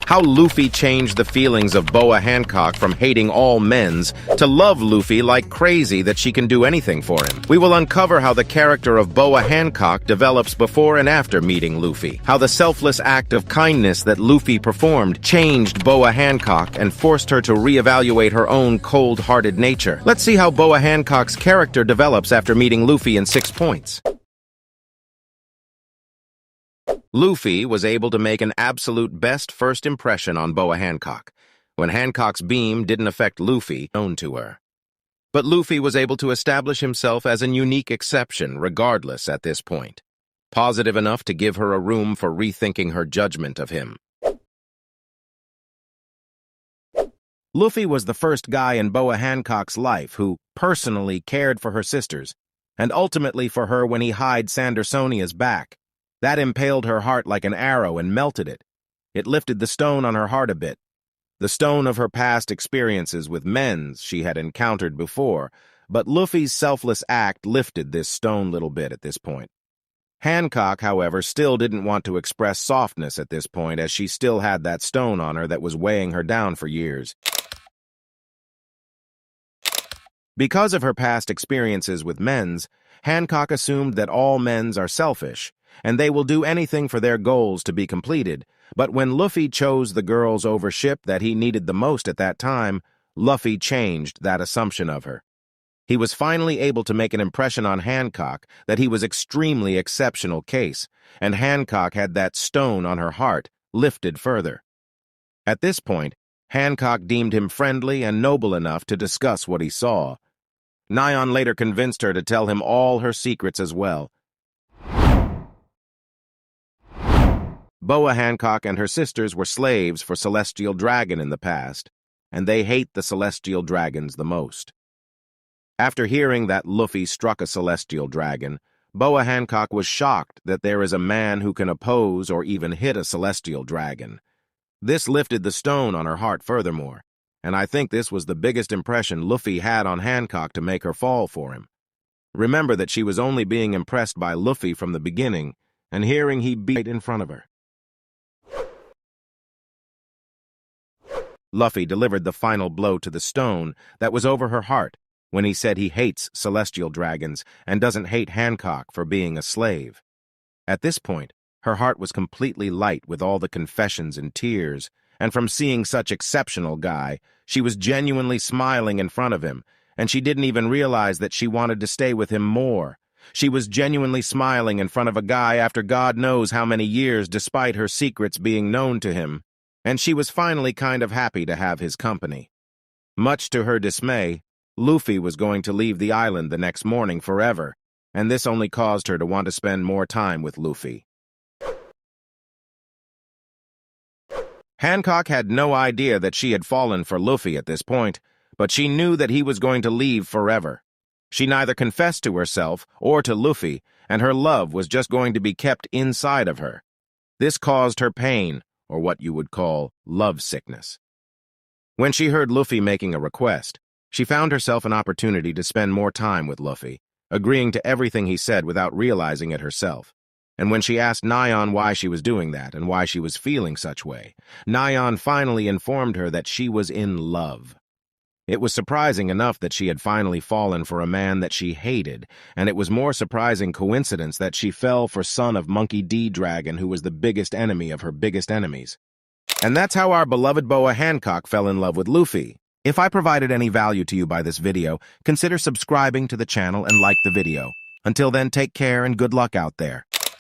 How Luffy changed the feelings of Boa Hancock from hating all men's to love Luffy like crazy that she can do anything for him. We will uncover how the character of Boa Hancock develops before and after meeting Luffy. How the selfless act of kindness that Luffy performed changed Boa Hancock and forced her to reevaluate her own cold-hearted nature. Let's see how Boa Hancock's character develops after meeting Luffy in 6 points. Luffy was able to make an absolute best first impression on Boa Hancock, when Hancock's beam didn't affect Luffy, known to her. But Luffy was able to establish himself as a unique exception regardless at this point, positive enough to give her a room for rethinking her judgment of him. Luffy was the first guy in Boa Hancock's life who personally cared for her sisters, and ultimately for her when he hied Sandersonia's back. That impaled her heart like an arrow and melted it. It lifted the stone on her heart a bit. The stone of her past experiences with men she had encountered before, but Luffy's selfless act lifted this stone little bit at this point. Hancock, however, still didn't want to express softness at this point, as she still had that stone on her that was weighing her down for years. Because of her past experiences with men's, Hancock assumed that all men's are selfish, and they will do anything for their goals to be completed. But when Luffy chose the girls over ship that he needed the most at that time, Luffy changed that assumption of her. He was finally able to make an impression on Hancock that he was extremely exceptional case, and Hancock had that stone on her heart lifted further. At this point, Hancock deemed him friendly and noble enough to discuss what he saw. Nyan later convinced her to tell him all her secrets as well. Boa Hancock and her sisters were slaves for Celestial Dragon in the past, and they hate the Celestial Dragons the most. After hearing that Luffy struck a Celestial Dragon, Boa Hancock was shocked that there is a man who can oppose or even hit a Celestial Dragon. This lifted the stone on her heart furthermore, and I think this was the biggest impression Luffy had on Hancock to make her fall for him. Remember that she was only being impressed by Luffy from the beginning, and hearing he beat in front of her. Luffy delivered the final blow to the stone that was over her heart when he said he hates Celestial Dragons and doesn't hate Hancock for being a slave. At this point, her heart was completely light with all the confessions and tears, and from seeing such exceptional guy, she was genuinely smiling in front of him, and she didn't even realize that she wanted to stay with him more. She was genuinely smiling in front of a guy after God knows how many years despite her secrets being known to him. And she was finally kind of happy to have his company. Much to her dismay, Luffy was going to leave the island the next morning forever, and this only caused her to want to spend more time with Luffy. Hancock had no idea that she had fallen for Luffy at this point, but she knew that he was going to leave forever. She neither confessed to herself or to Luffy, and her love was just going to be kept inside of her. This caused her pain, or what you would call love sickness. When she heard Luffy making a request, she found herself an opportunity to spend more time with Luffy, agreeing to everything he said without realizing it herself. And when she asked Nyan why she was doing that and why she was feeling such way, Nyan finally informed her that she was in love. It was surprising enough that she had finally fallen for a man that she hated, and it was more surprising coincidence that she fell for son of Monkey D. Dragon, who was the biggest enemy of her biggest enemies. And that's how our beloved Boa Hancock fell in love with Luffy. If I provided any value to you by this video, consider subscribing to the channel and like the video. Until then, take care and good luck out there.